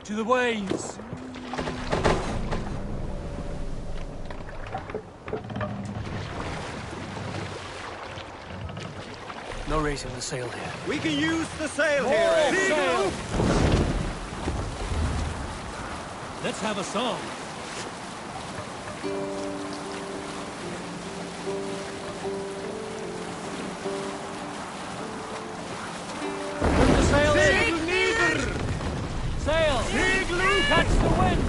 To the waves! No raising the sail here. We can use the sail here! Sail! Let's have a song. Put the sail in! Sail! Catch the wind!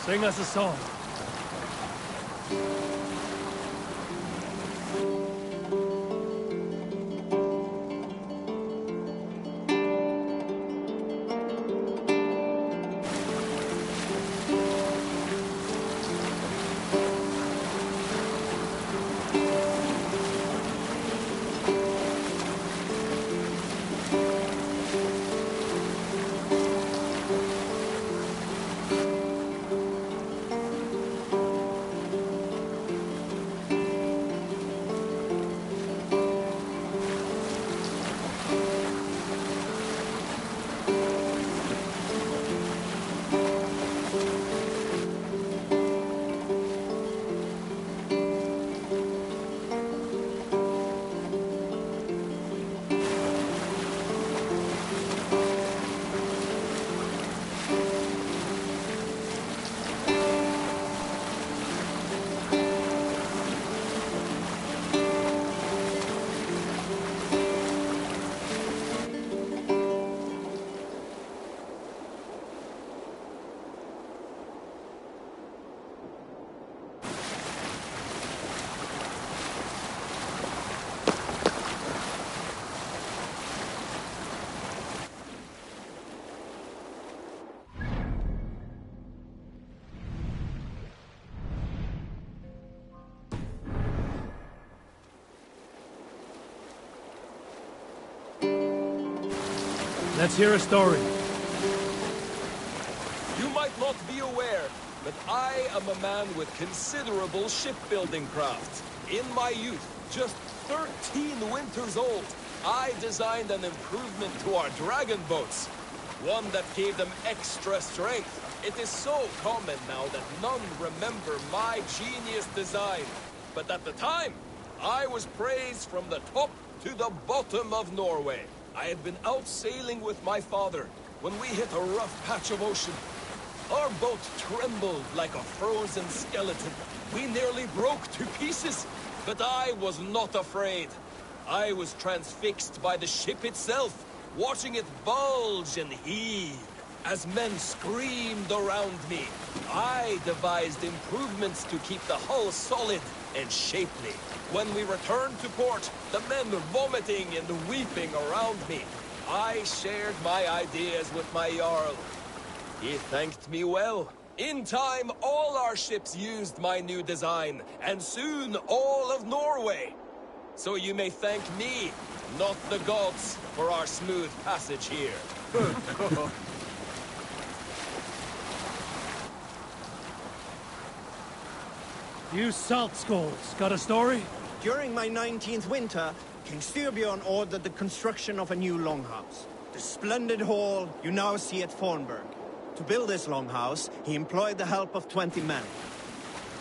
Sing us a song. Let's hear a story. You might not be aware, but I am a man with considerable shipbuilding craft. In my youth, just 13 winters old, I designed an improvement to our dragon boats. One that gave them extra strength It is so common now that none remember my genius design. But at the time, I was praised from the top to the bottom of Norway. I had been out sailing with my father when we hit a rough patch of ocean. Our boat trembled like a frozen skeleton. We nearly broke to pieces, but I was not afraid. I was transfixed by the ship itself, watching it bulge and heave. As men screamed around me, I devised improvements to keep the hull solid and shapely. When we returned to port, the men vomiting and weeping around me, I shared my ideas with my Jarl. He thanked me well. In time, all our ships used my new design, and soon all of Norway. So you may thank me, not the gods, for our smooth passage here. You salt skulls, got a story? During my 19th winter, King Styrbjorn ordered the construction of a new longhouse. The splendid hall you now see at Fornburg. To build this longhouse, he employed the help of 20 men.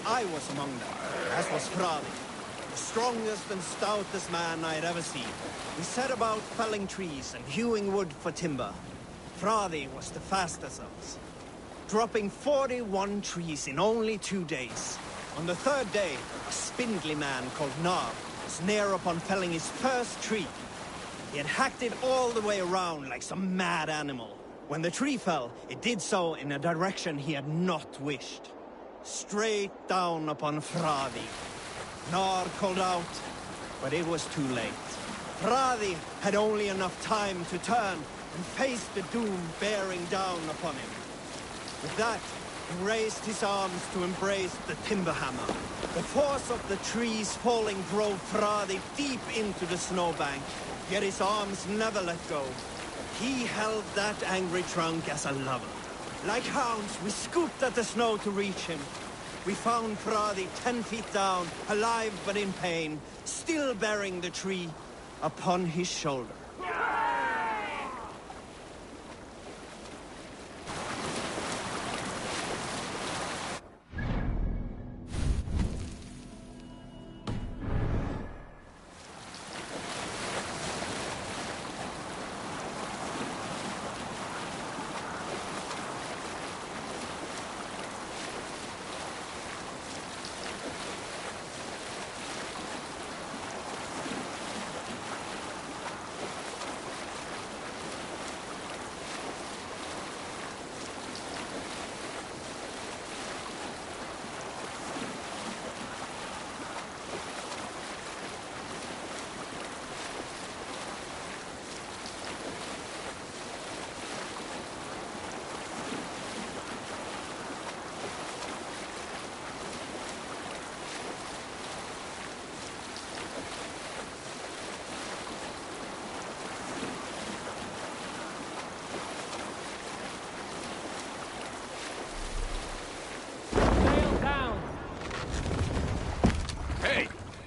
I was among them, as was Fradi, the strongest and stoutest man I had ever seen. We set about felling trees and hewing wood for timber. Fradi was the fastest of us, dropping 41 trees in only 2 days. On the third day, a spindly man called Nar was near upon felling his first tree. He had hacked it all the way around like some mad animal. When the tree fell, it did so in a direction he had not wished. Straight down upon Fradi. Nar called out, but it was too late. Fradi had only enough time to turn and face the doom bearing down upon him. With that, he raised his arms to embrace the timber hammer. The force of the trees falling drove Fradi deep into the snowbank, yet his arms never let go. He held that angry trunk as a lover. Like hounds, we scooped at the snow to reach him. We found Fradi 10 feet down, alive but in pain, still bearing the tree upon his shoulder.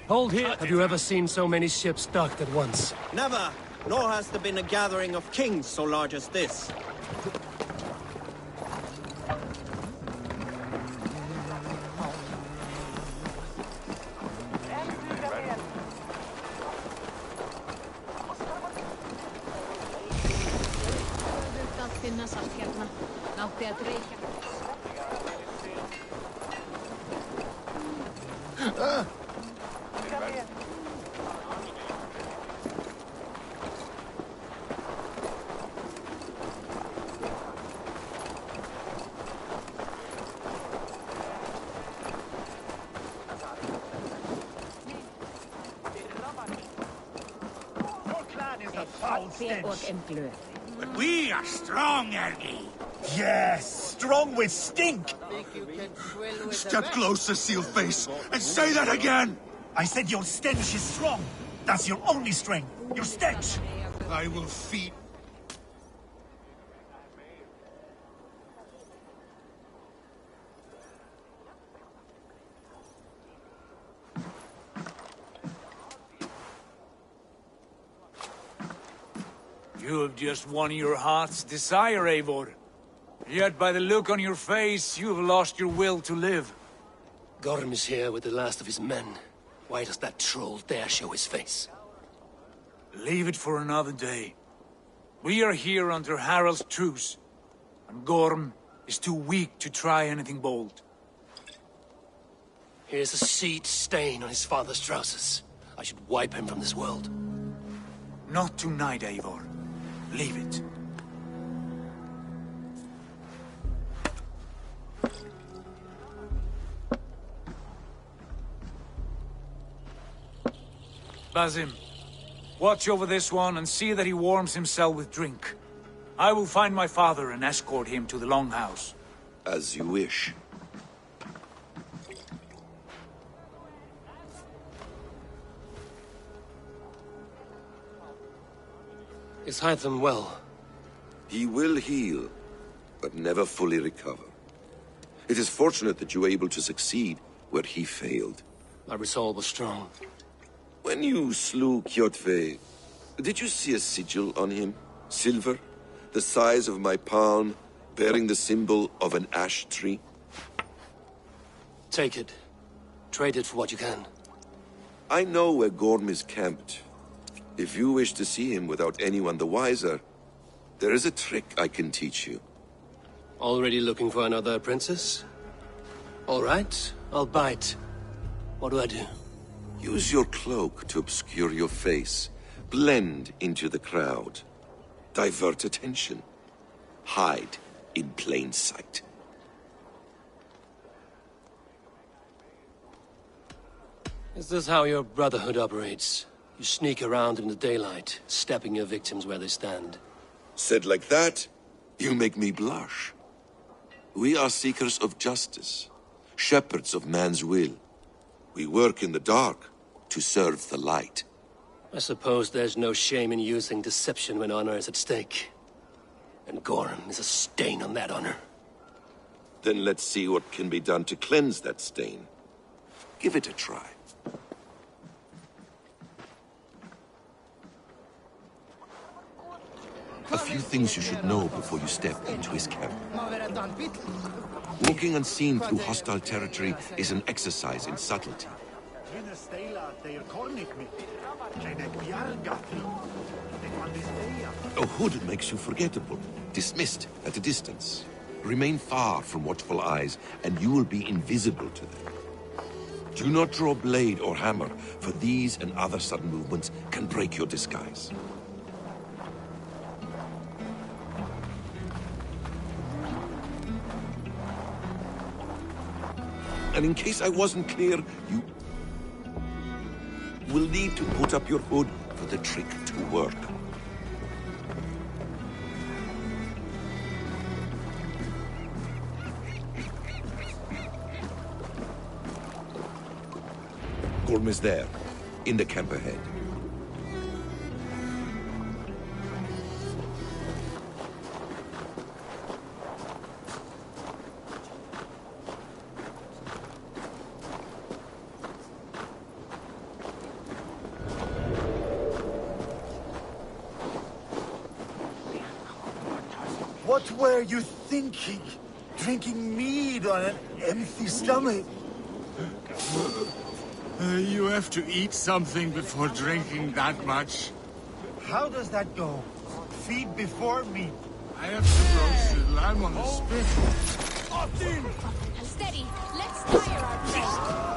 Hold here. Have you ever seen so many ships docked at once? Never, nor has there been a gathering of kings so large as this. But we are strong, Ergi. Yes, strong with stink. Step closer, Sealface, and say that again! I said your stench is strong. That's your only strength. Your stench. I will feed... You have just won your heart's desire, Eivor. Yet by the look on your face, you've lost your will to live. Gorm is here with the last of his men. Why does that troll dare show his face? Leave it for another day. We are here under Harald's truce, and Gorm is too weak to try anything bold. Here's a seed stain on his father's trousers. I should wipe him from this world. Not tonight, Eivor. Leave it. Basim, watch over this one and see that he warms himself with drink. I will find my father and escort him to the Longhouse. As you wish. Is Hytham well? He will heal, but never fully recover. It is fortunate that you were able to succeed where he failed. My resolve was strong. When you slew Kjotve, did you see a sigil on him? Silver? The size of my palm, bearing the symbol of an ash tree? Take it. Trade it for what you can. I know where Gorm is camped. If you wish to see him without anyone the wiser, there is a trick I can teach you. Already looking for another princess? All right, I'll bite. What do I do? Use your cloak to obscure your face. Blend into the crowd. Divert attention. Hide in plain sight. Is this how your Brotherhood operates? You sneak around in the daylight, stepping your victims where they stand. Said like that, you make me blush. We are seekers of justice, shepherds of man's will. We work in the dark to serve the light. I suppose there's no shame in using deception when honor is at stake. And Gorm is a stain on that honor. Then let's see what can be done to cleanse that stain. Give it a try. A few things you should know before you step into his camp. Walking unseen through hostile territory is an exercise in subtlety. A hood makes you forgettable, dismissed at a distance. Remain far from watchful eyes, and you will be invisible to them. Do not draw blade or hammer, for these and other sudden movements can break your disguise. And in case I wasn't clear, you will need to put up your hood for the trick to work. Gorm is there, in the camp ahead. What were you thinking? Drinking mead on an empty stomach? You have to eat something before drinking that much. How does that go? Feed before meat. I have some roasted lamb on the spit. Steady. Let's tire our friend.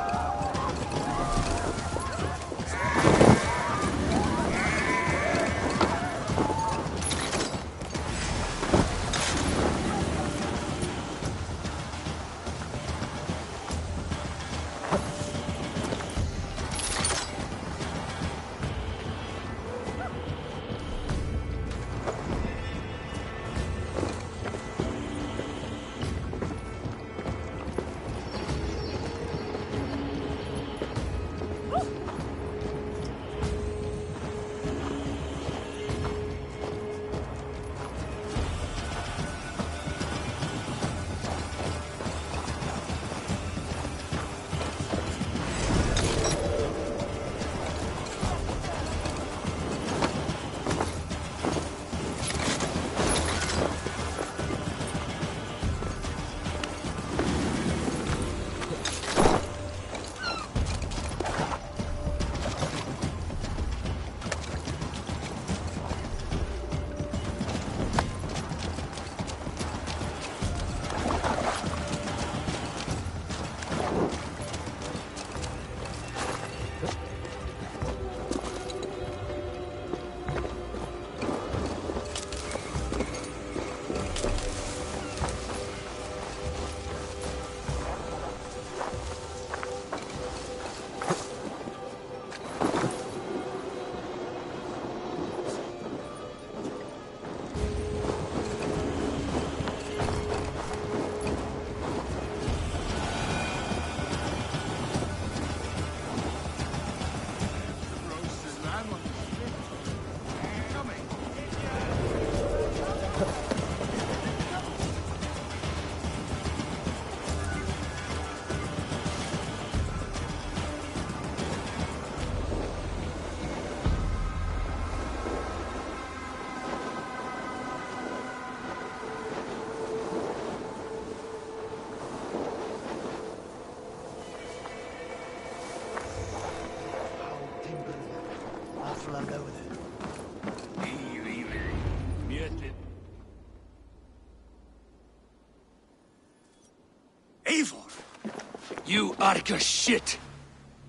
You Arga shit!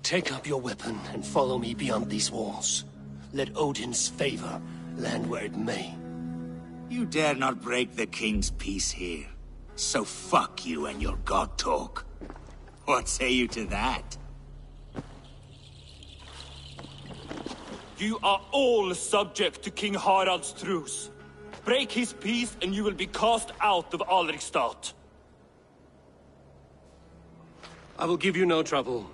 Take up your weapon and follow me beyond these walls. Let Odin's favor land where it may. You dare not break the king's peace here. So fuck you and your god talk. What say you to that? You are all subject to King Harald's truce. Break his peace and you will be cast out of Alrikstad. I will give you no trouble.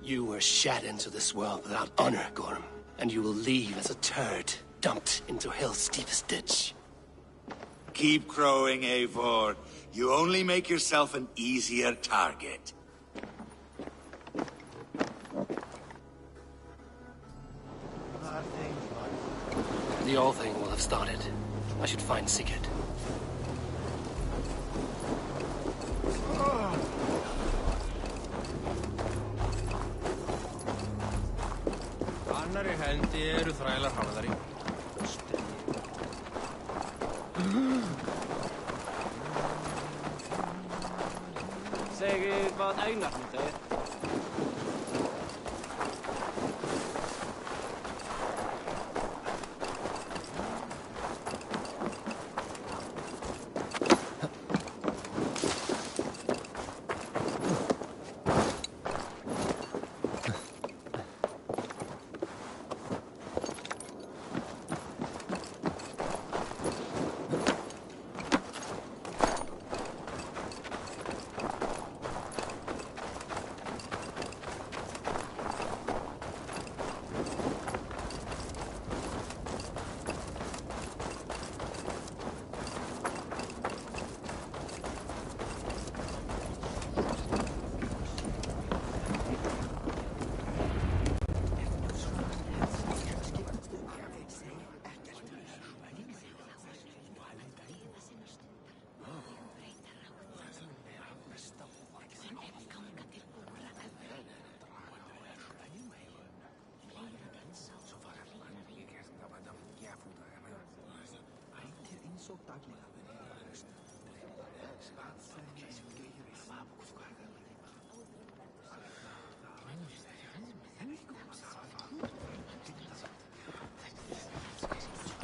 You were shat into this world without honor, Gorm, and you will leave as a turd dumped into hell's deepest ditch. Keep crowing, Eivor. You only make yourself an easier target. The All Thing will have started. I should find Sigurd. Annarri hendi eru þrælar harðari. Segir hvað Einar segir.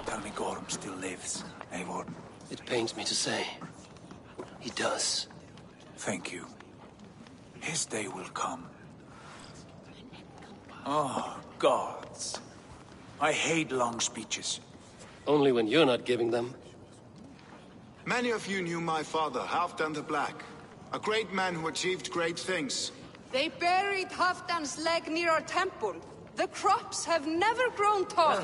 Tell me Gorm still lives, Eivor. It pains me to say. He does. Thank you. His day will come. Oh, gods. I hate long speeches. Only when you're not giving them. Many of you knew my father, Halfdan the Black. A great man who achieved great things. They buried Halfdan's leg near our temple. The crops have never grown tall.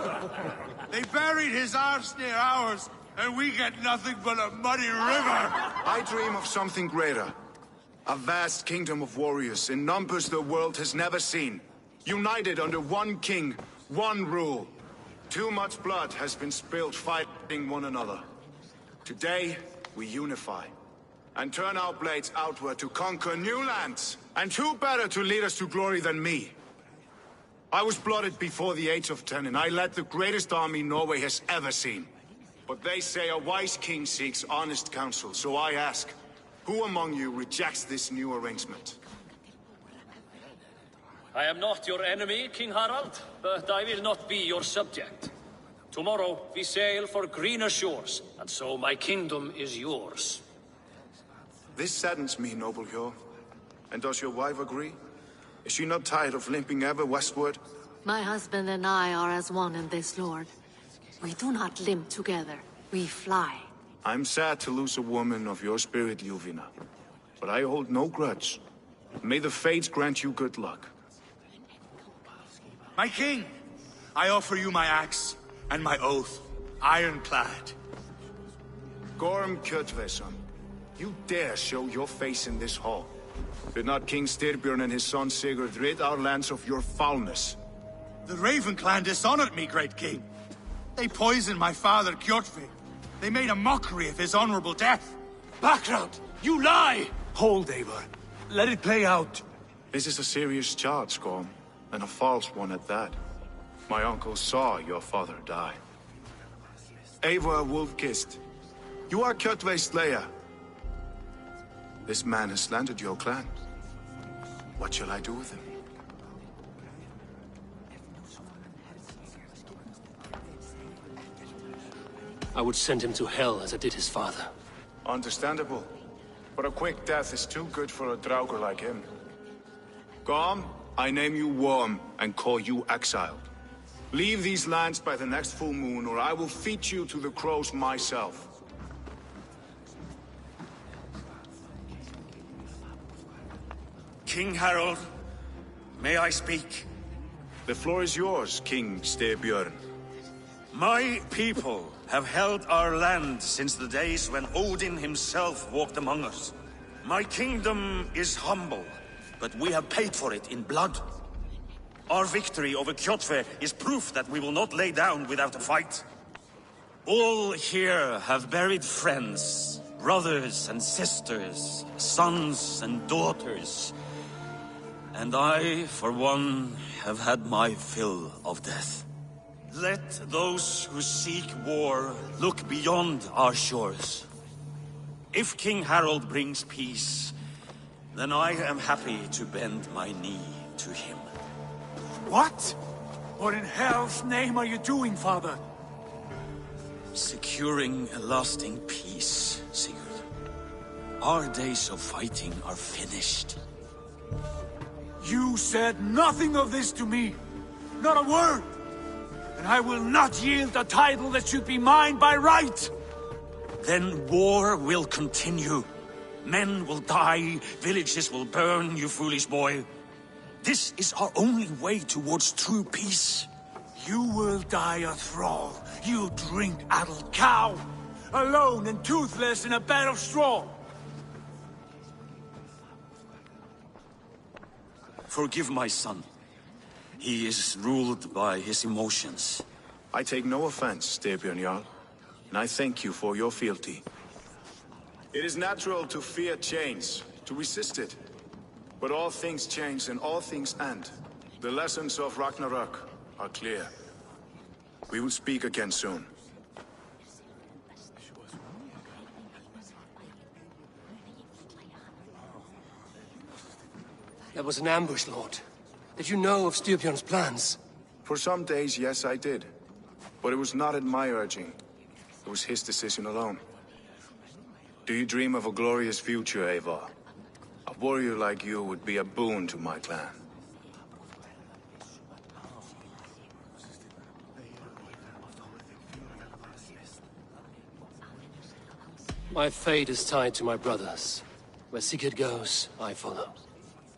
They buried his arse near ours, and we get nothing but a muddy river. I dream of something greater. A vast kingdom of warriors in numbers the world has never seen. United under one king, one rule. Too much blood has been spilled fighting one another. Today, we unify. And turn our blades outward to conquer new lands. And who better to lead us to glory than me? I was blooded before the age of 10, and I led the greatest army Norway has ever seen. But they say a wise king seeks honest counsel, so I ask, who among you rejects this new arrangement? I am not your enemy, King Harald, but I will not be your subject. Tomorrow we sail for greener shores, and so my kingdom is yours. This saddens me, noble Hjor. And does your wife agree? Is she not tired of limping ever westward? My husband and I are as one in this, Lord. We do not limp together. We fly. I'm sad to lose a woman of your spirit, Yuvina. But I hold no grudge. May the fates grant you good luck. My king, I offer you my axe and my oath, ironclad. Gorm Kjotveson, you dare show your face in this hall. Did not King Styrbjörn and his son Sigurd rid our lands of your foulness? The Raven clan dishonored me, great king. They poisoned my father, Kjotve. They made a mockery of his honorable death. Background! You lie! Hold, Eivor. Let it play out. This is a serious charge, Gorm, and a false one at that. My uncle saw your father die. Eivor Wolf-Kissed, you are Kjotve's slayer. This man has slandered your clan. What shall I do with him? I would send him to hell as I did his father. Understandable. But a quick death is too good for a Draugr like him. Gorm, I name you Worm and call you exiled. Leave these lands by the next full moon, or I will feed you to the crows myself. King Harold, may I speak? The floor is yours, King Styrbjörn. My people have held our land since the days when Odin himself walked among us. My kingdom is humble, but we have paid for it in blood. Our victory over Kjotve is proof that we will not lay down without a fight. All here have buried friends, brothers and sisters, sons and daughters. And I, for one, have had my fill of death. Let those who seek war look beyond our shores. If King Harold brings peace, then I am happy to bend my knee to him. What? What in hell's name are you doing, father? Securing a lasting peace, Sigurd. Our days of fighting are finished. You said nothing of this to me. Not a word. And I will not yield a title that should be mine by right. Then war will continue. Men will die, villages will burn, you foolish boy. This is our only way towards true peace. You will die a thrall, you drink-addled cow. Alone and toothless in a bed of straw. Forgive my son. He is ruled by his emotions. I take no offense, Styrbjörn Jarl, and I thank you for your fealty. It is natural to fear change, to resist it. But all things change and all things end. The lessons of Ragnarok are clear. We will speak again soon. That was an ambush, Lord. Did you know of Styrbjörn's plans? For some days, yes, I did. But it was not at my urging. It was his decision alone. Do you dream of a glorious future, Eivor? A warrior like you would be a boon to my clan. My fate is tied to my brothers. Where Sigurd goes, I follow.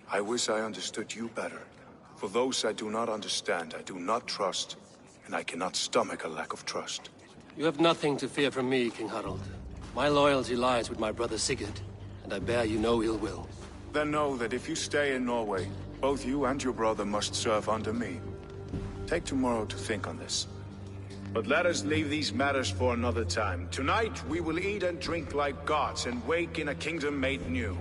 I wish I understood you better. For those I do not understand, I do not trust, and I cannot stomach a lack of trust. You have nothing to fear from me, King Harald. My loyalty lies with my brother Sigurd, and I bear you no ill will. Then know that if you stay in Norway, both you and your brother must serve under me. Take tomorrow to think on this. But let us leave these matters for another time. Tonight, we will eat and drink like gods and wake in a kingdom made new.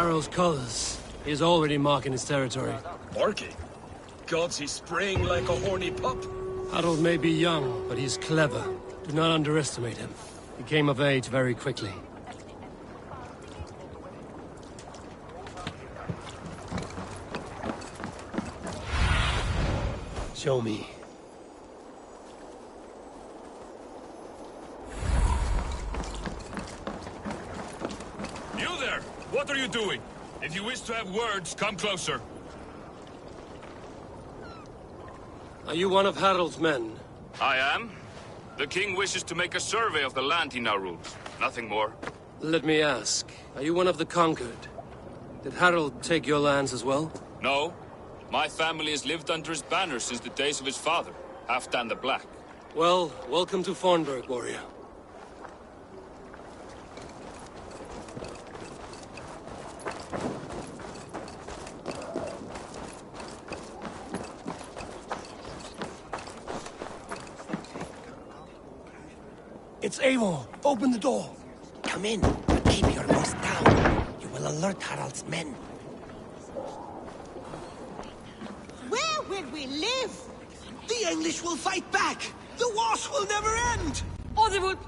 Harald's colors. He is already marking his territory. Marking? Gods, he's spraying like a horny pup. Harald may be young, but he's clever. Do not underestimate him. He came of age very quickly. Show me. You there! What are you doing? If you wish to have words, come closer. Are you one of Harald's men? I am. The king wishes to make a survey of the land he now rules. Nothing more. Let me ask, are you one of the conquered? Did Harald take your lands as well? No. My family has lived under his banner since the days of his father, Halfdan the Black. Well, welcome to Fornburg, warrior. It's Eivor. Open the door. Come in, but keep your voice down. You will alert Harald's men. Where will we live? The English will fight back! The wars will never end! Odderwood!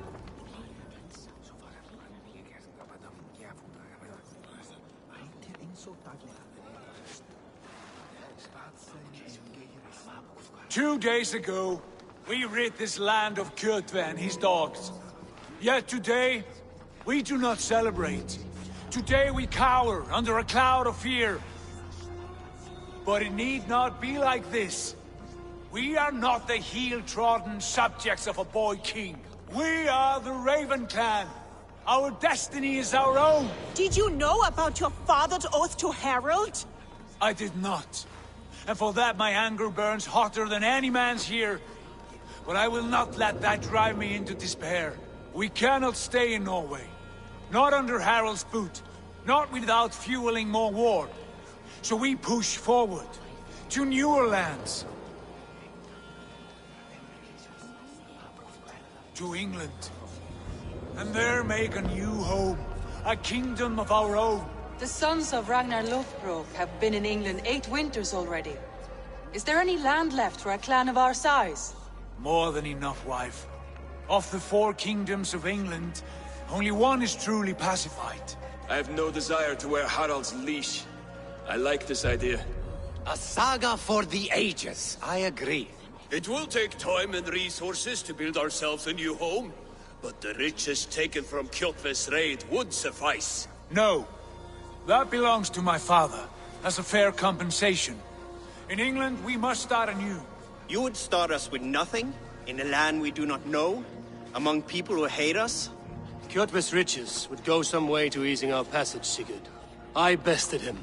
Two days ago, we rid this land of Kjotve and his dogs. Yet today, we do not celebrate. Today we cower under a cloud of fear. But it need not be like this. We are not the heel-trodden subjects of a boy king. We are the Raven clan. Our destiny is our own. Did you know about your father's oath to Harald? I did not. And for that my anger burns hotter than any man's here. But I will not let that drive me into despair. We cannot stay in Norway. Not under Harald's boot. Not without fueling more war. So we push forward. To newer lands. To England. And there make a new home. A kingdom of our own. The sons of Ragnar Lothbrok have been in England 8 winters already. Is there any land left for a clan of our size? More than enough, wife. Of the 4 kingdoms of England, only one is truly pacified. I have no desire to wear Harald's leash. I like this idea. A saga for the ages, I agree. It will take time and resources to build ourselves a new home, but the riches taken from Kjotve's raid would suffice. No. That belongs to my father, as a fair compensation. In England, we must start anew. You would start us with nothing? In a land we do not know? Among people who hate us? Kjotve's riches would go some way to easing our passage, Sigurd. I bested him.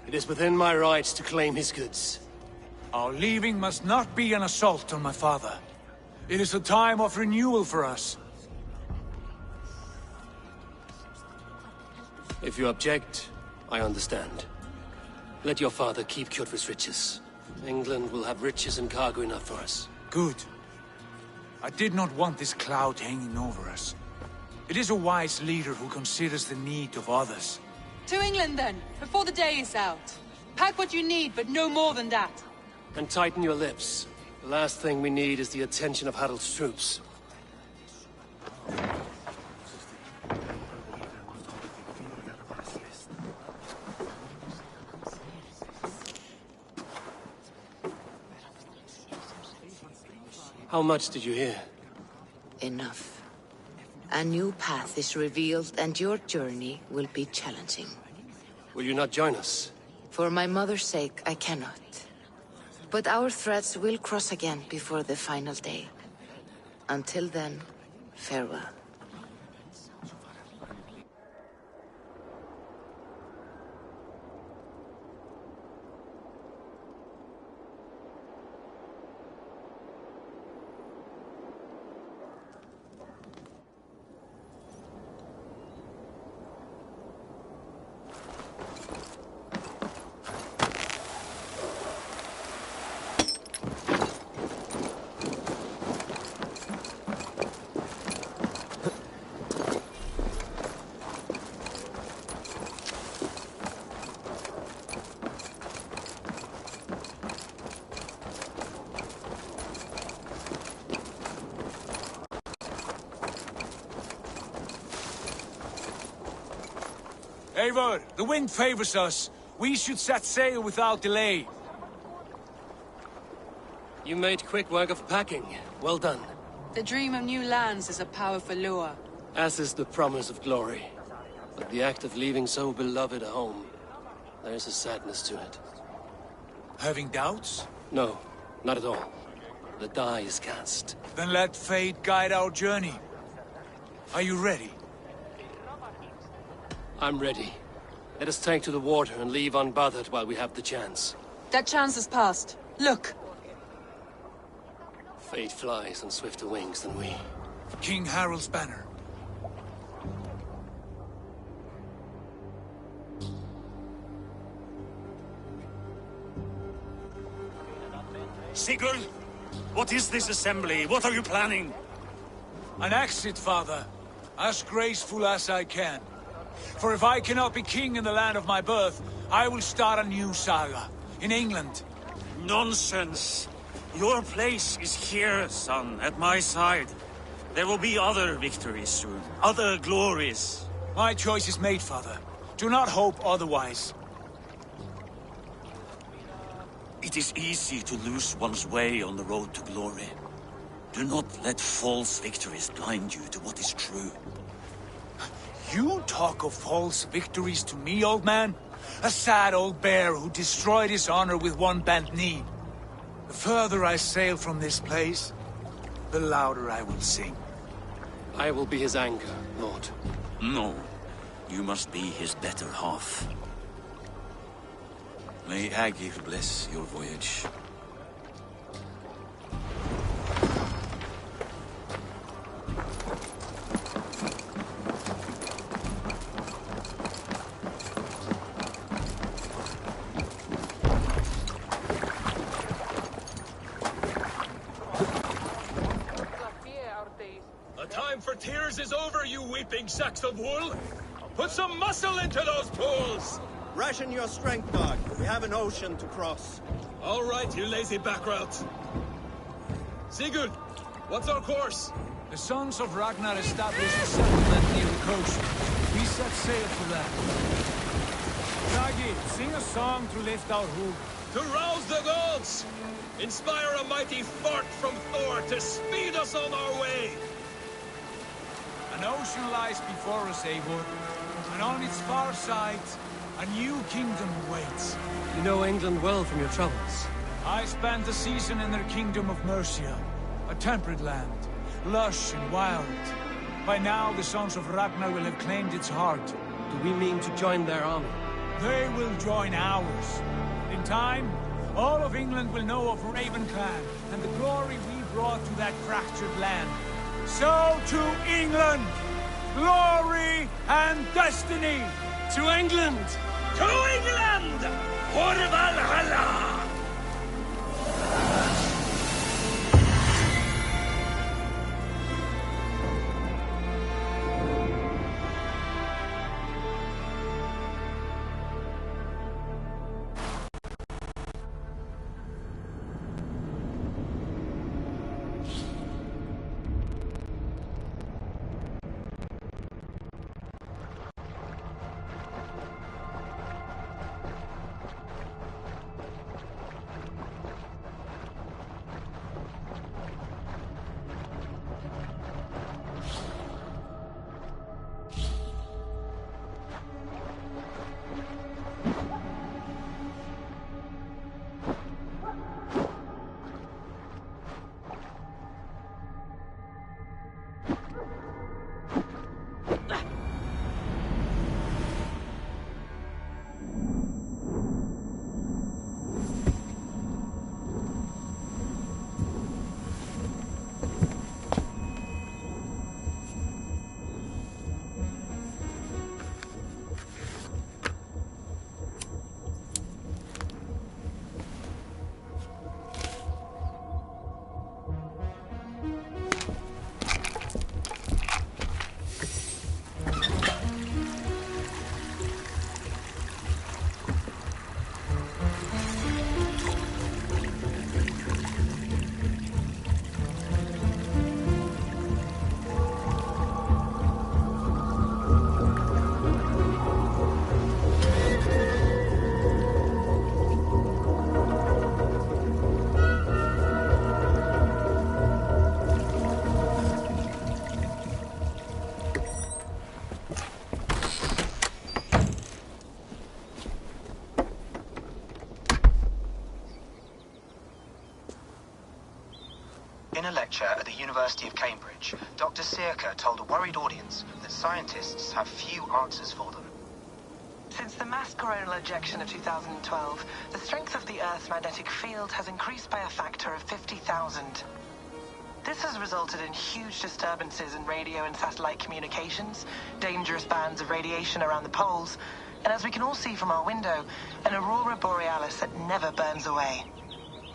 It is within my rights to claim his goods. Our leaving must not be an assault on my father. It is a time of renewal for us. If you object, I understand. Let your father keep Kjotve's riches. England will have riches and cargo enough for us. Good. I did not want this cloud hanging over us. It is a wise leader who considers the need of others. To England then, before the day is out. Pack what you need, but no more than that. And tighten your lips. The last thing we need is the attention of Harald's troops. How much did you hear? Enough. A new path is revealed, and your journey will be challenging. Will you not join us? For my mother's sake, I cannot. But our threads will cross again before the final day. Until then, farewell. Eivor, the wind favors us. We should set sail without delay. You made quick work of packing. Well done. The dream of new lands is a powerful lure. As is the promise of glory. But the act of leaving so beloved a home, there's a sadness to it. Having doubts? No, not at all. The die is cast. Then let fate guide our journey. Are you ready? I'm ready. Let us take to the water and leave unbothered while we have the chance. That chance is past. Look! Fate flies on swifter wings than we. King Harald's banner. Sigurd, what is this assembly? What are you planning? An exit, father. As graceful as I can. For if I cannot be king in the land of my birth, I will start a new saga. In England. Nonsense. Your place is here, son, at my side. There will be other victories soon. Other glories. My choice is made, father. Do not hope otherwise. It is easy to lose one's way on the road to glory. Do not let false victories blind you to what is true. You talk of false victories to me, old man? A sad old bear who destroyed his honor with one bent knee. The further I sail from this place, the louder I will sing. I will be his anger, Lord. No. You must be his better half. May Agir bless your voyage. The time for tears is over, you weeping sacks of wool! Put some muscle into those pools! Ration your strength, dog. We have an ocean to cross. All right, you lazy backrout. Sigurd, what's our course? The sons of Ragnar established a settlement near the coast. We set sail for that. Ragi, sing a song to lift our hood. To rouse the gods! Inspire a mighty fart from Thor to speed us on our way! An ocean lies before us, Eivor, and on its far side, a new kingdom awaits. You know England well from your travels. I spent a season in their kingdom of Mercia, a temperate land, lush and wild. By now, the sons of Ragnar will have claimed its heart. Do we mean to join their army? They will join ours. In time, all of England will know of Raven Clan and the glory we brought to that fractured land. So to England! Glory and destiny! To England! To England! For Valhalla! In a lecture at the University of Cambridge, Dr. Circa told a worried audience that scientists have few answers for them. Since the mass coronal ejection of 2012, the strength of the Earth's magnetic field has increased by a factor of 50,000. This has resulted in huge disturbances in radio and satellite communications, dangerous bands of radiation around the poles, and as we can all see from our window, an aurora borealis that never burns away.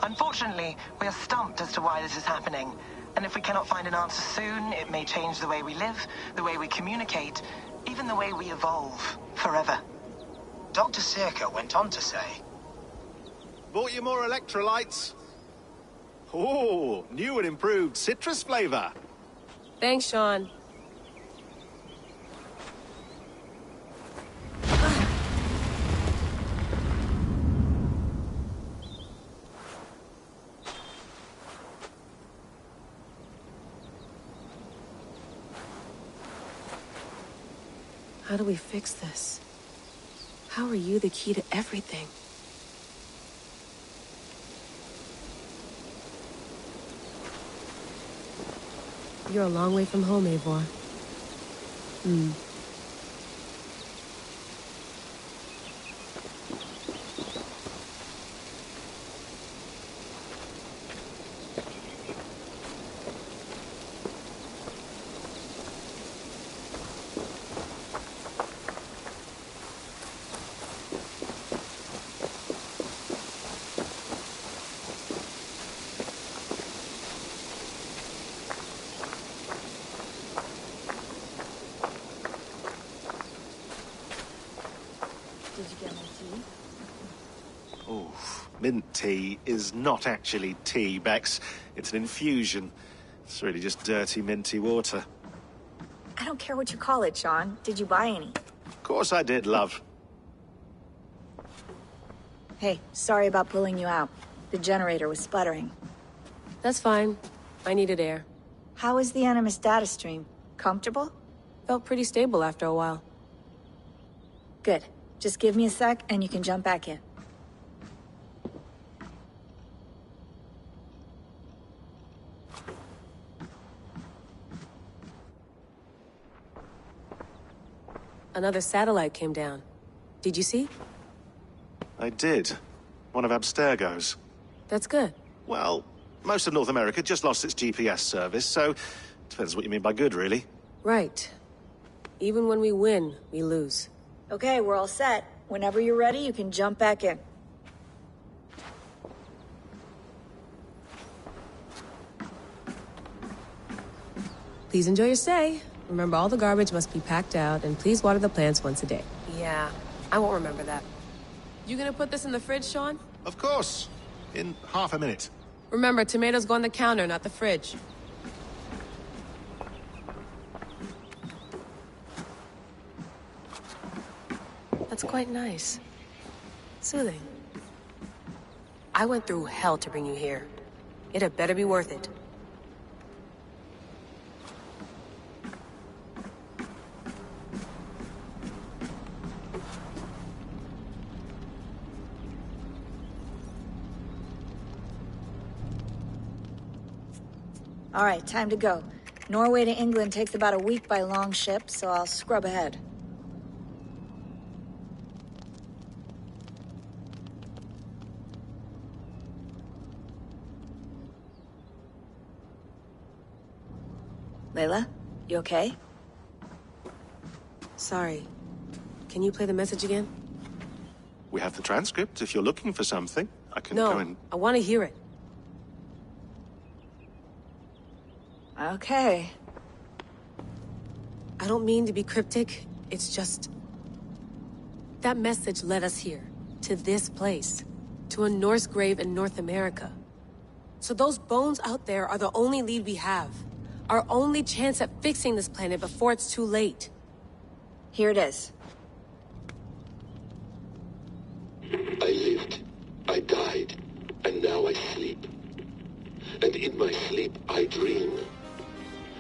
Unfortunately, we are stumped as to why this is happening, and if we cannot find an answer soon, it may change the way we live, the way we communicate, even the way we evolve, forever. Dr. Circa went on to say, Bought you more electrolytes? Oh, new and improved citrus flavor. Thanks, Sean. How do we fix this? How are you the key to everything? You're a long way from home, Eivor. Mint tea is not actually tea, Bex. It's an infusion. It's really just dirty, minty water. I don't care what you call it, Sean. Did you buy any? Of course I did, love. Hey, sorry about pulling you out. The generator was sputtering. That's fine. I needed air. How was the Animus data stream? Comfortable? Felt pretty stable after a while. Good. Just give me a sec and you can jump back in. Another satellite came down. Did you see? I did. One of Abstergo's. That's good. Well, most of North America just lost its GPS service, so depends what you mean by good, really. Right. Even when we win, we lose. Okay, we're all set. Whenever you're ready, you can jump back in. Please enjoy your stay. Remember, all the garbage must be packed out, and please water the plants once a day. Yeah, I won't remember that. You gonna put this in the fridge, Sean? Of course. In half a minute. Remember, tomatoes go on the counter, not the fridge. That's quite nice. Soothing. I went through hell to bring you here. It had better be worth it. All right, time to go. Norway to England takes about a week by long ship, so I'll scrub ahead. Layla, you okay? Sorry. Can you play the message again? We have the transcript. If you're looking for something, I can No, go and... I want to hear it. Okay. I don't mean to be cryptic. It's just... that message led us here. To this place. To a Norse grave in North America. So those bones out there are the only lead we have. Our only chance at fixing this planet before it's too late. Here it is. I lived, I died, and now I sleep. And in my sleep I dream.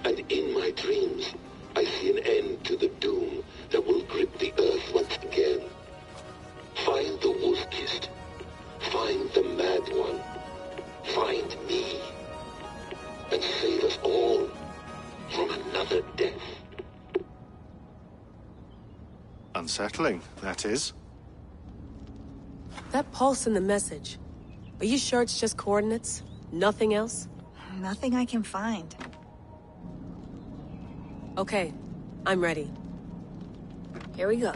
And in my dreams, I see an end to the doom that will grip the earth once again. Find the wolf-kissed. Find the mad one. Find me. And Unsettling, that is. That pulse in the message. Are you sure it's just coordinates? Nothing else? Nothing I can find. Okay, I'm ready. Here we go.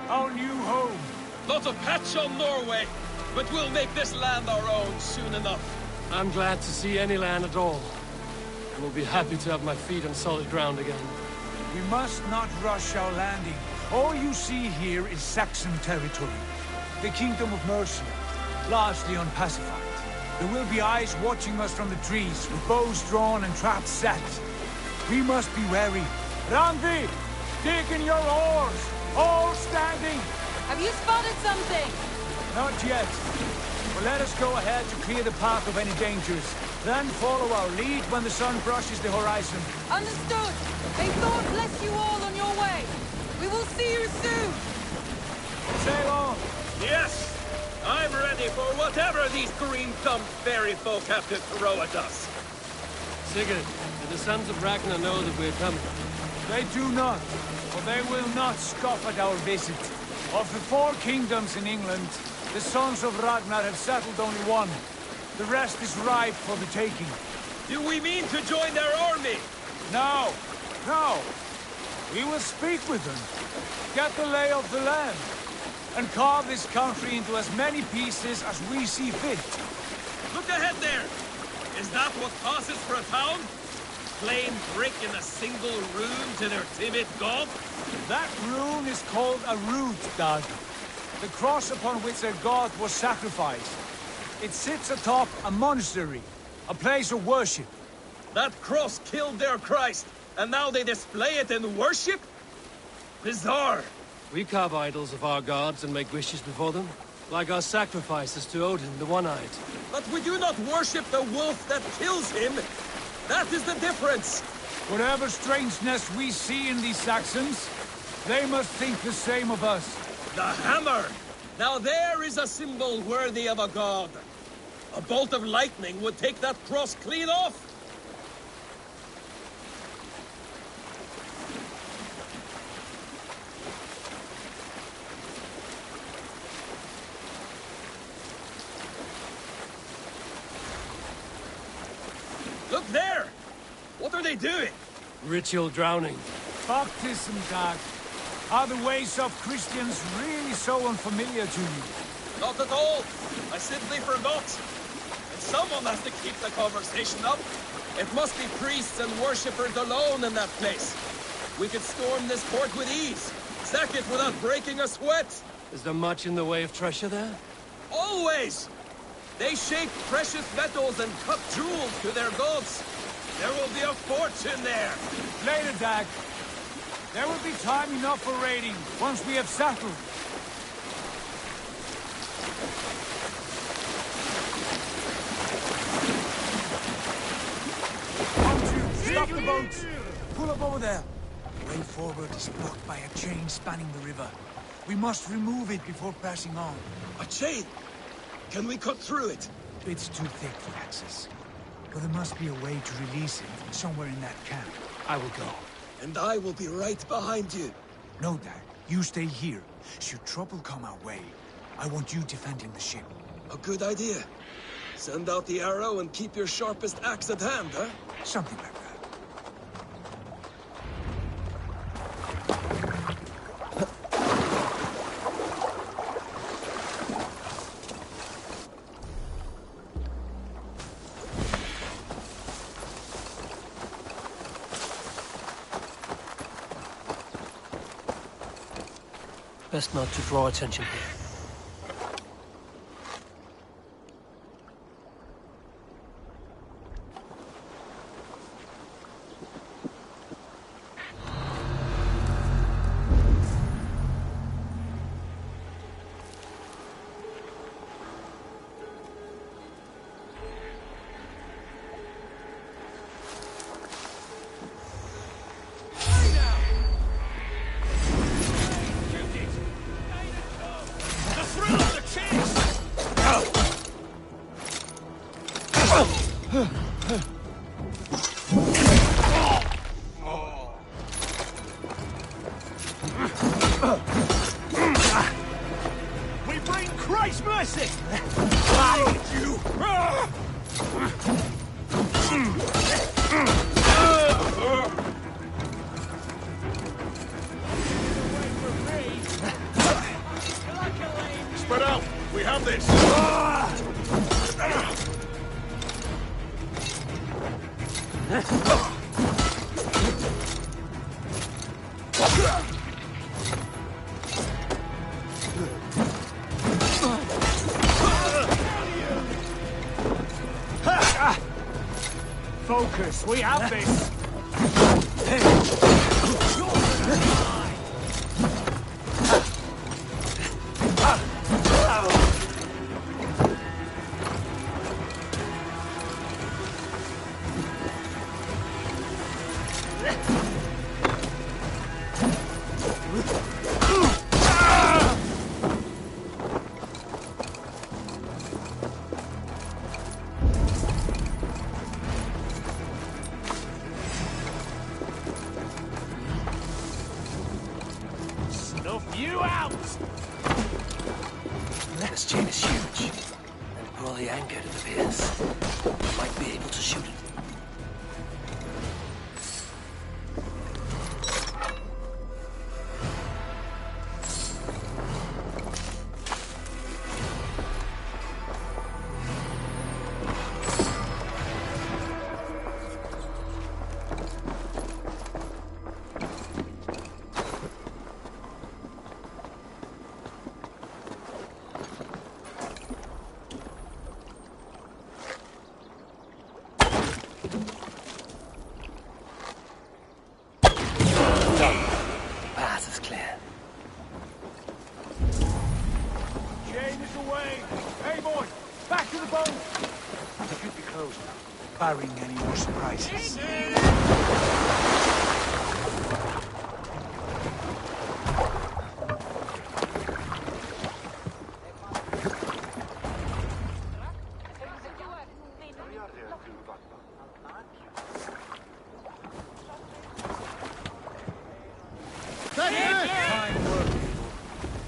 Our new home. Not a patch on Norway, but we'll make this land our own soon enough. I'm glad to see any land at all. And will be happy to have my feet on solid ground again. We must not rush our landing. All you see here is Saxon territory. The Kingdom of Mercia, largely unpacified. There will be eyes watching us from the trees, with bows drawn and traps set. We must be wary. Randvi, dig in your oars! All standing! Have you spotted something? Not yet. But let us go ahead to clear the path of any dangers. Then follow our lead when the sun brushes the horizon. Understood. May Thor bless you all on your way. We will see you soon. Sail on. Yes! I'm ready for whatever these green-thumbed fairy folk have to throw at us. Sigurd, do the sons of Ragnar know that we're coming? They do not, for they will not scoff at our visit. Of the 4 kingdoms in England, the sons of Ragnar have settled only one. The rest is ripe for the taking. Do we mean to join their army? No, no. We will speak with them, get the lay of the land, and carve this country into as many pieces as we see fit. Look ahead there! Is that what passes for a town? Plain brick in a single rune to their timid god? That rune is called a root, Dag. The cross upon which their god was sacrificed. It sits atop a monastery, a place of worship. That cross killed their Christ, and now they display it in worship? Bizarre. We carve idols of our gods and make wishes before them, like our sacrifices to Odin, the One-Eyed. But we do not worship the wolf that kills him. That is the difference. Whatever strangeness we see in these Saxons, they must think the same of us. The hammer! Now there is a symbol worthy of a god. A bolt of lightning would take that cross clean off. Look there! What are they doing? Ritual drowning. Baptism, Dag. Are the ways of Christians really so unfamiliar to you? Not at all. I simply forgot. And someone has to keep the conversation up. It must be priests and worshippers alone in that place. We could storm this port with ease. Sack it without breaking a sweat. Is there much in the way of treasure there? Always! They shape precious metals and cut jewels to their gods. There will be a fortune there. Later, Dag. There will be time enough for raiding, once we have settled. Stop the boats! Pull up over there. way forward is blocked by a chain spanning the river. We must remove it before passing on. A chain? Can we cut through it? It's too thick for access. But there must be a way to release it somewhere in that camp. I will go. And I will be right behind you. No, Dad. You stay here. Should trouble come our way, I want you defending the ship. A good idea. Send out the arrow and keep your sharpest axe at hand, huh? Something like that. Best not to draw attention here. We bring Christ's mercy! You! Spread out! We have this! Focus, we have this! You out! This chain is huge. And poorly anchored, it appears. We might be able to shoot it. Path is clear. Chain is away! Hey, boy! Back to the boat! Should be closed now, barring any more surprises.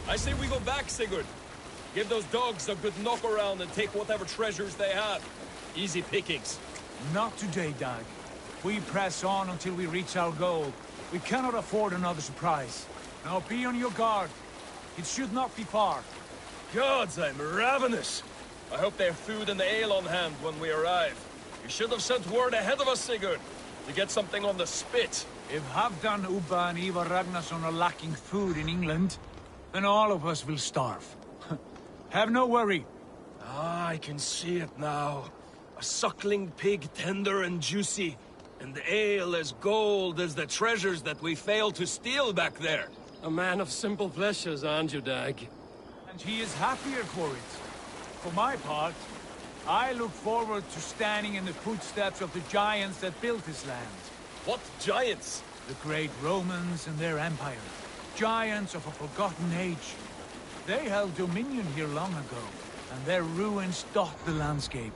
I say we go back, Sigurd. Give those dogs a good knock around and take whatever treasures they have. Easy pickings. Not today, Dag. We press on until we reach our goal. We cannot afford another surprise. Now be on your guard. It should not be far. Gods, I'm ravenous. I hope they have food and the ale on hand when we arrive. You should have sent word ahead of us, Sigurd, to get something on the spit. If Halfdan, Ubba and Ivar Ragnarsson are lacking food in England, then all of us will starve. Have no worry. Ah, I can see it now. A suckling pig, tender and juicy. And the ale as gold as the treasures that we failed to steal back there. A man of simple pleasures, aren't you, Dag? And he is happier for it. For my part, I look forward to standing in the footsteps of the giants that built this land. What giants? The great Romans and their empire. Giants of a forgotten age. They held dominion here long ago, and their ruins dot the landscape.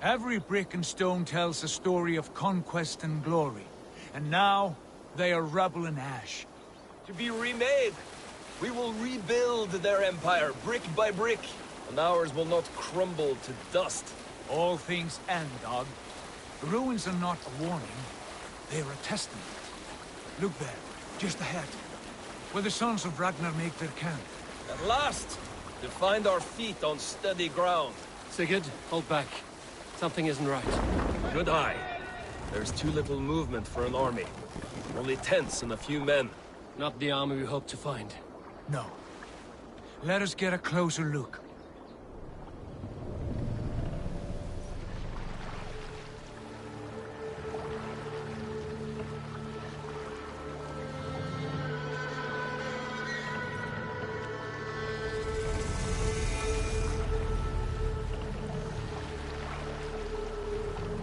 Every brick and stone tells a story of conquest and glory. And now, they are rubble and ash. To be remade. We will rebuild their empire, brick by brick, and ours will not crumble to dust. All things end, dog. The ruins are not a warning. They are a testament. Look there, just ahead, where the sons of Ragnar make their camp. At last! To find our feet on steady ground. Sigurd, hold back. Something isn't right. Good eye. There's too little movement for an army. Only tents and a few men. Not the army we hope to find. No. Let us get a closer look.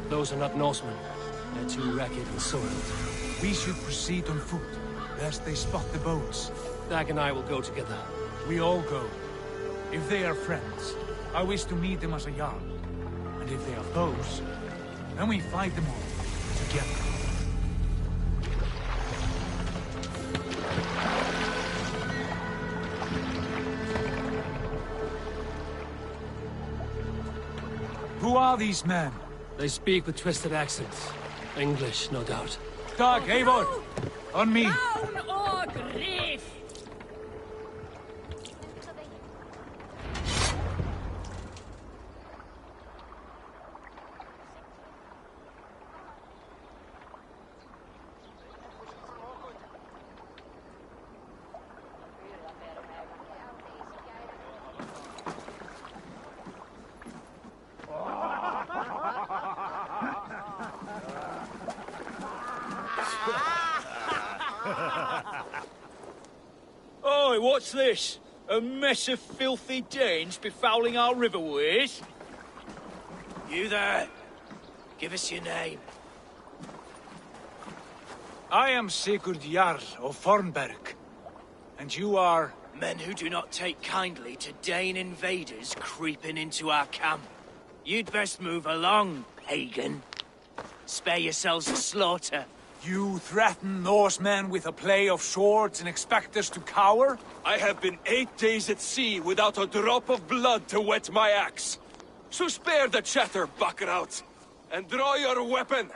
Those are not Norsemen. They're too ragged and soiled. We should proceed on foot, lest they spot the boats. Dag and I will go together. We all go. If they are friends, I wish to meet them as a Jarl. And if they are foes, then we fight them all, together. Who are these men? They speak with twisted accents. English, no doubt. Dag, Eivor! On me! Down or grief! Oi, what's this? A mess of filthy Danes befouling our riverways? You there! Give us your name. I am Sigurd Jarl of Fornberg. And you are... Men who do not take kindly to Dane invaders creeping into our camp. You'd best move along, pagan. Spare yourselves a slaughter. You threaten Norsemen with a play of swords and expect us to cower? I have been 8 days at sea without a drop of blood to wet my axe. So spare the chatter, buckraut, and draw your weapon.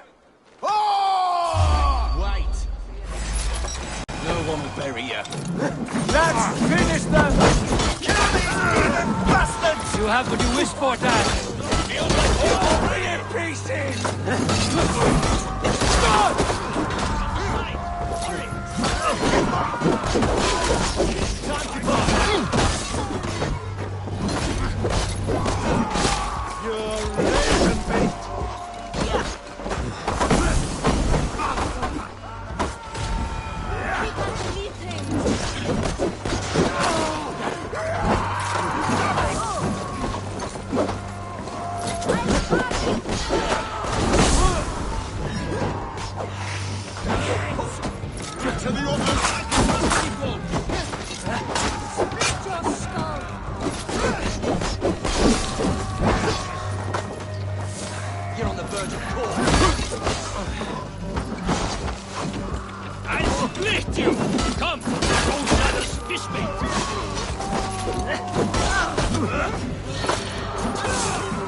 Oh! Wait. No one will bury you. Let's finish them! Kill these bastards! You have what you wish for, Dad. Feel like Three in pieces!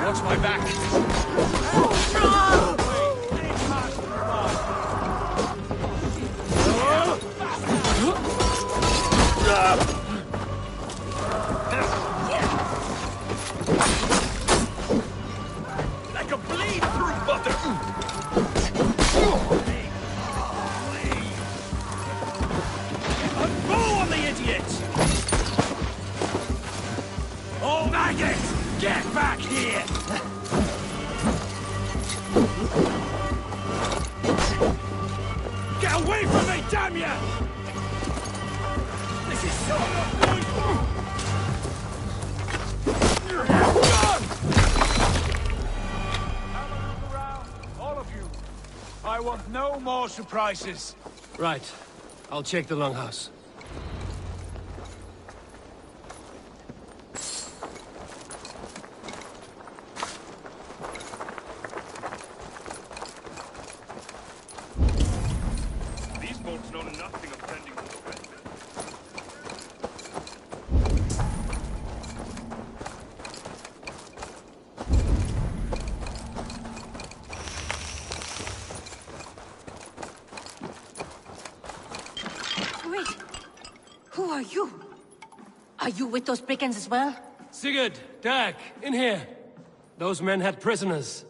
Watch my back. I can bleed through butter! A bow on the idiot! Oh, maggot! Get back here! Get away from me, damn ya! This is so not good! All of you. I want no more surprises. Right. I'll check the longhouse. These folks know nothing of tending to the red. Wait. Who are you? Are you with those brigands as well? Sigurd, Dag, in here. Those men had prisoners.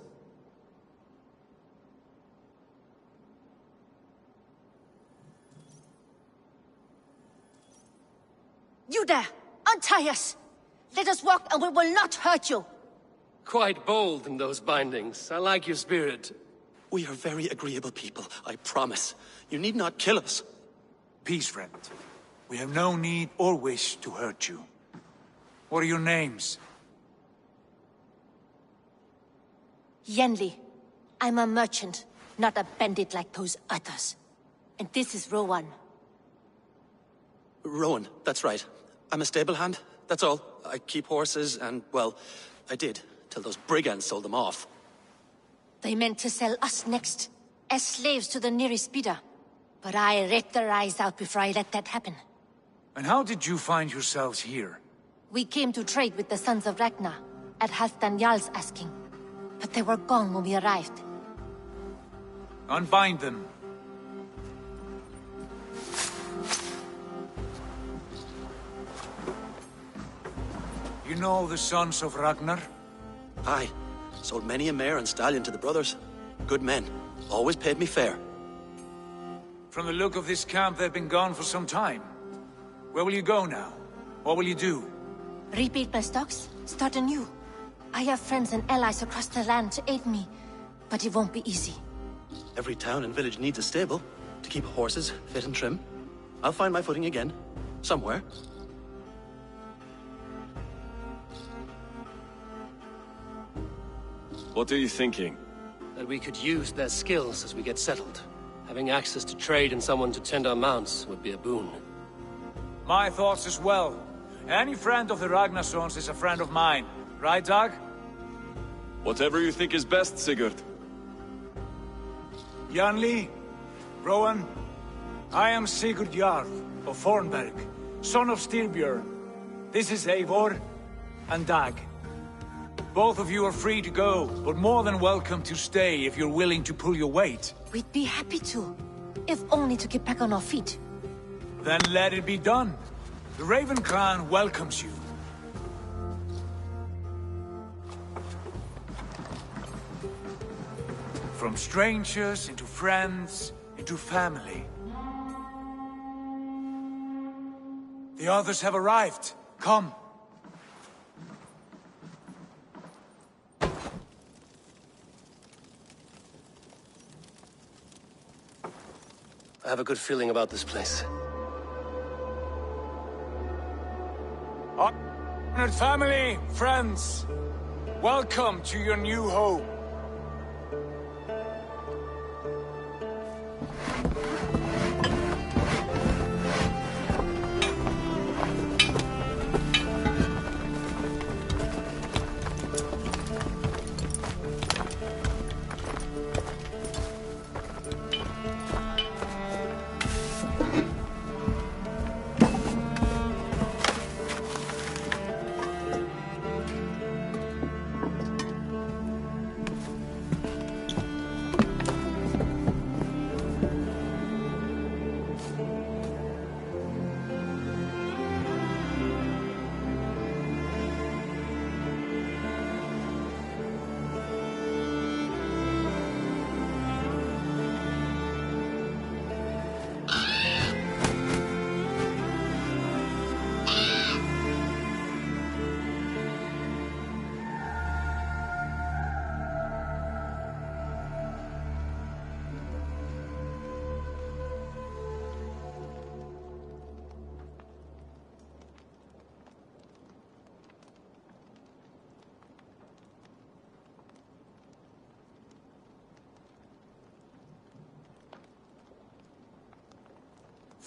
You there! Untie us! Let us walk and we will not hurt you! Quite bold in those bindings. I like your spirit. We are very agreeable people, I promise. You need not kill us. Peace, friend. We have no need or wish to hurt you. What are your names? Yenli. I'm a merchant, not a bandit like those others. And this is Rowan. Rowan, that's right. I'm a stable hand, that's all. I keep horses and, well, I did, till those brigands sold them off. They meant to sell us next, as slaves to the nearest bidder. But I ripped their eyes out before I let that happen. And how did you find yourselves here? We came to trade with the Sons of Ragnar, at Halfdan Jarl's asking. But they were gone when we arrived. Unbind them. You know the Sons of Ragnar? Aye. Sold many a mare and stallion to the brothers. Good men. Always paid me fair. From the look of this camp, they've been gone for some time. Where will you go now? What will you do? Rebuild my stocks, start anew. I have friends and allies across the land to aid me, but it won't be easy. Every town and village needs a stable to keep horses fit and trim. I'll find my footing again. Somewhere. What are you thinking? That we could use their skills as we get settled. Having access to trade and someone to tend our mounts would be a boon. My thoughts as well. Any friend of the Ragnarsons is a friend of mine. Right, Dag? Whatever you think is best, Sigurd. Janli, Rowan, I am Sigurd Jarl of Fornberg, son of Styrbjörn. This is Eivor and Dag. Both of you are free to go, but more than welcome to stay if you're willing to pull your weight. We'd be happy to, if only to get back on our feet. Then let it be done. The Raven clan welcomes you. From strangers into friends, into family. The others have arrived. Come. I have a good feeling about this place. Honored family, friends, welcome to your new home.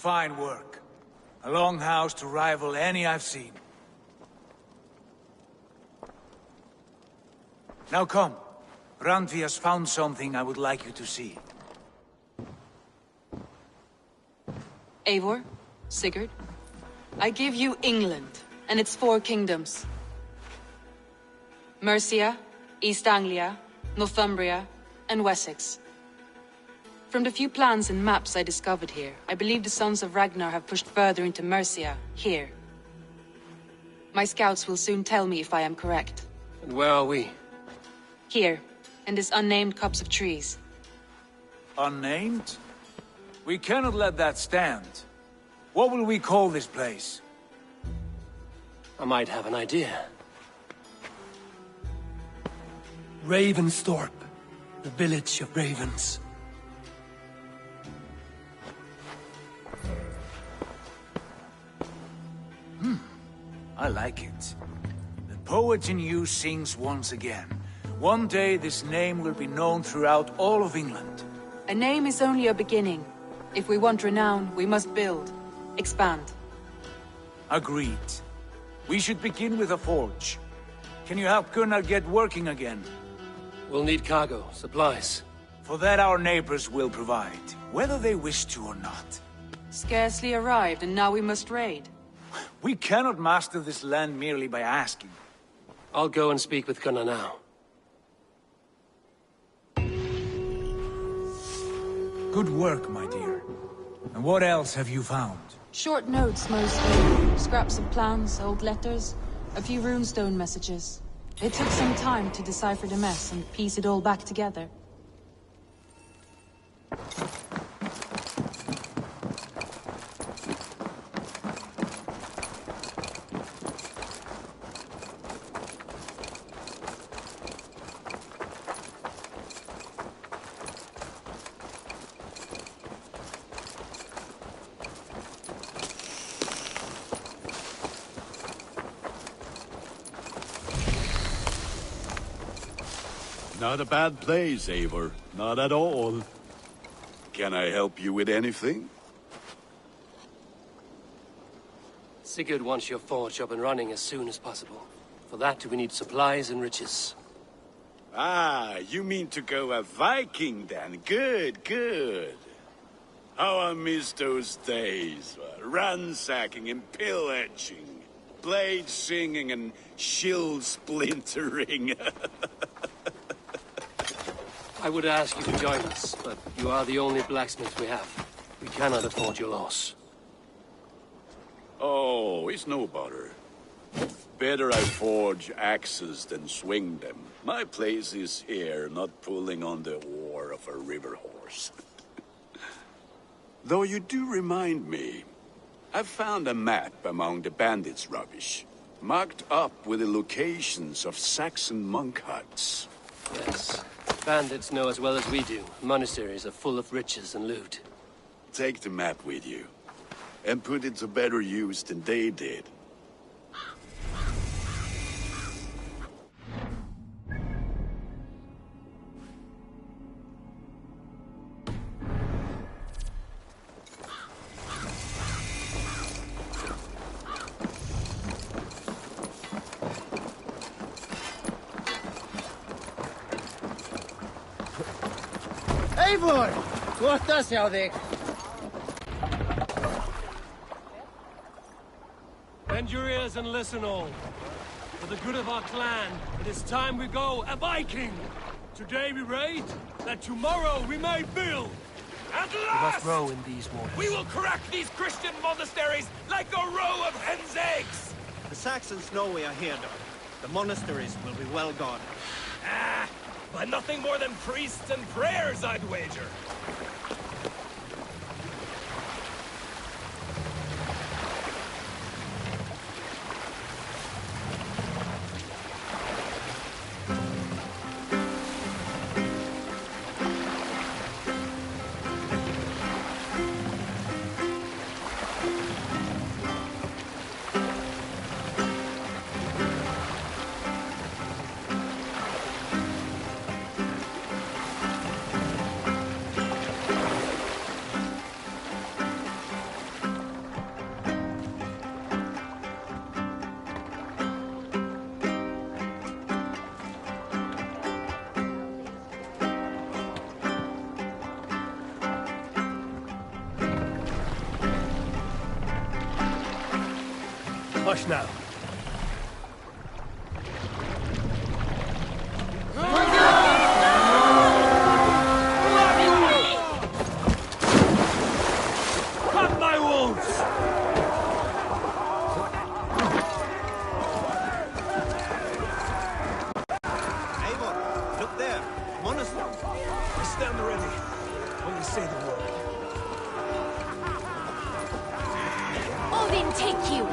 Fine work. A longhouse to rival any I've seen. Now come. Randvi has found something I would like you to see. Eivor, Sigurd, I give you England and its 4 kingdoms. Mercia, East Anglia, Northumbria, and Wessex. From the few plans and maps I discovered here, I believe the Sons of Ragnar have pushed further into Mercia, here. My scouts will soon tell me if I am correct. And where are we? Here, in this unnamed copse of trees. Unnamed? We cannot let that stand. What will we call this place? I might have an idea. Ravensthorpe, the village of ravens. I like it. The poet in you sings once again. One day this name will be known throughout all of England. A name is only a beginning. If we want renown, we must build. Expand. Agreed. We should begin with a forge. Can you help Gunnar get working again? We'll need cargo, supplies. For that our neighbors will provide, whether they wish to or not. Scarcely arrived, and now we must raid. We cannot master this land merely by asking. I'll go and speak with Gunnar now. Good work, my dear. And what else have you found? Short notes, mostly. Scraps of plans, old letters, a few runestone messages. It took some time to decipher the mess and piece it all back together. Not a bad place, Eivor. Not at all. Can I help you with anything? Sigurd wants your forge up and running as soon as possible. For that, we need supplies and riches. Ah, you mean to go a Viking then? Good, good. How I miss those days. Ransacking and pillaging. Blade singing and shield splintering. I would ask you to join us, but you are the only blacksmith we have. We cannot afford your loss. Oh, it's no bother. Better I forge axes than swing them. My place is here, not pulling on the oar of a river horse. Though you do remind me, I've found a map among the bandits' rubbish, marked up with the locations of Saxon monk huts. Yes. Bandits know as well as we do. Monasteries are full of riches and loot. Take the map with you, and put it to better use than they did. Eivor! Gott sjá þig. Bend your ears and listen all. For the good of our clan, it is time we go a Viking! Today we raid, that tomorrow we may build! At We last! must row in these waters. We will crack these Christian monasteries like a row of hen's eggs! The Saxons know we are here, though. The monasteries will be well guarded. Ah, by nothing more than priests and prayers, I'd wager. Hush now. Cut my wounds! Eivor, look there. Monastery. I stand ready. Only say the word. Odin take you!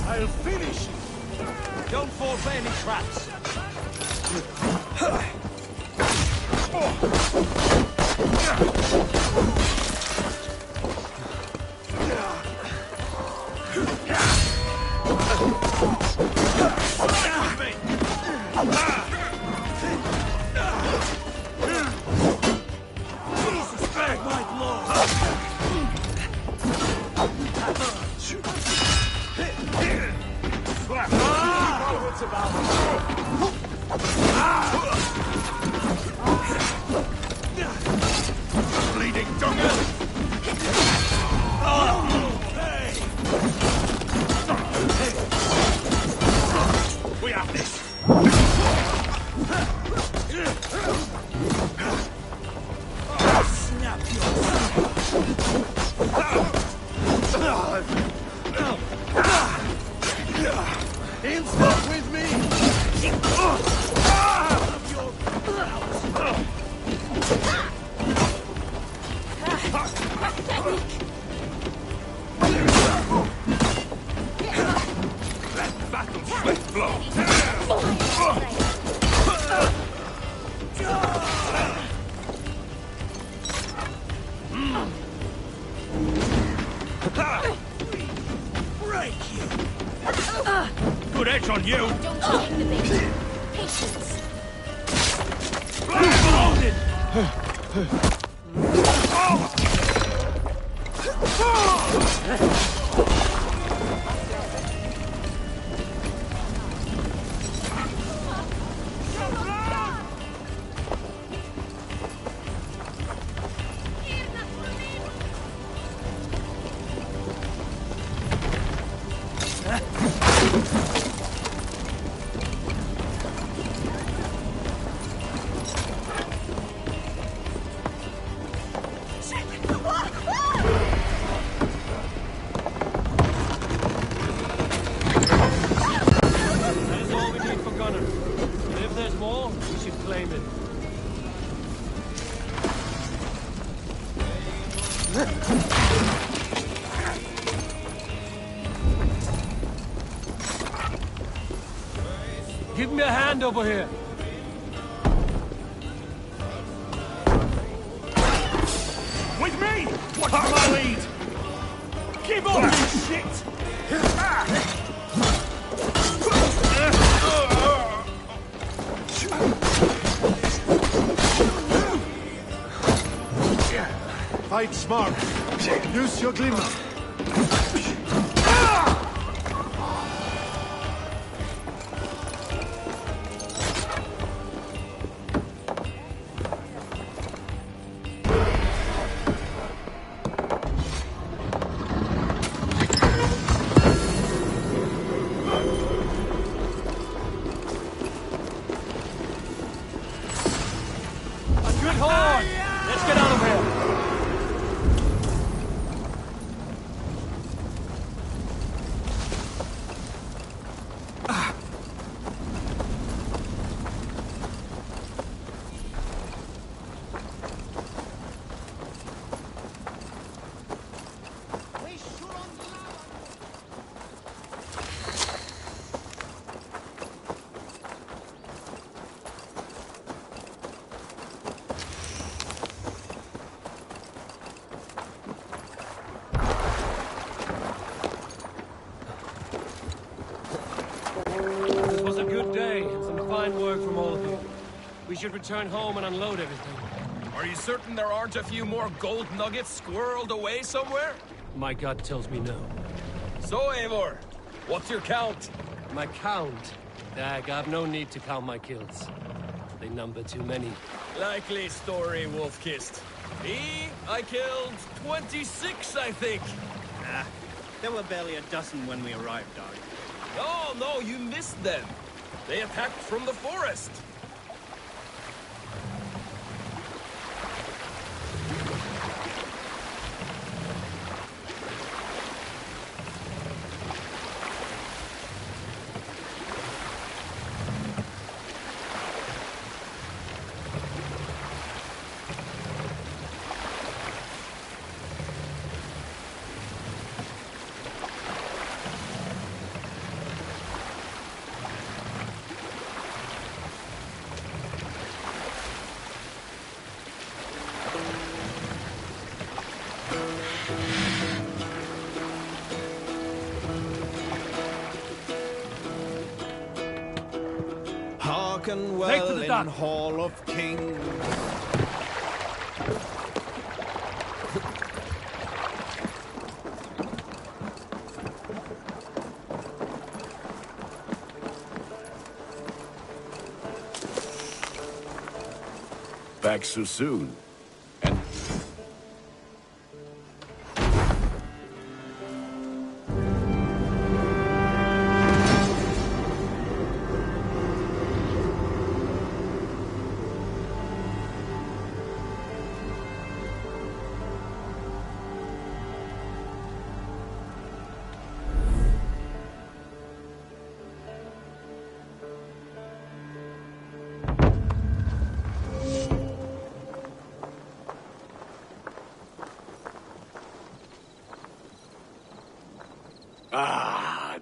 I'll finish you! Don't fall for any traps! Bleeding donkey! We have this! Snap in step with me! Let battle swift flow! Break you! Good edge on you! Don't take the bait. Patience. Blindfolded! That's all we need for Gunner. And if there's more, we should claim it. Give me a hand over here. With me! Watch my lead! Give up, you shit! Fight smart. Use your glimmer. should return home and unload everything. Are you certain there aren't a few more gold nuggets squirreled away somewhere? My gut tells me no. So, Eivor, what's your count? My count? Dag, I've no need to count my kills. They number too many. Likely story, Wolf-Kissed. Me, I killed 26, I think. Ah, there were barely a dozen when we arrived, Dog. No, you missed them. They attacked from the forest. Hearken well in Hall of Kings. Back so soon.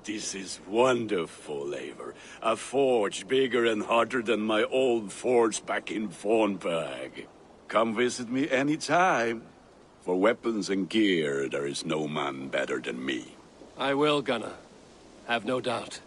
This is wonderful, Eivor. A forge bigger and hotter than my old forge back in Fornburg. Come visit me anytime. For weapons and gear, there is no man better than me. I will, Gunnar. Have no doubt.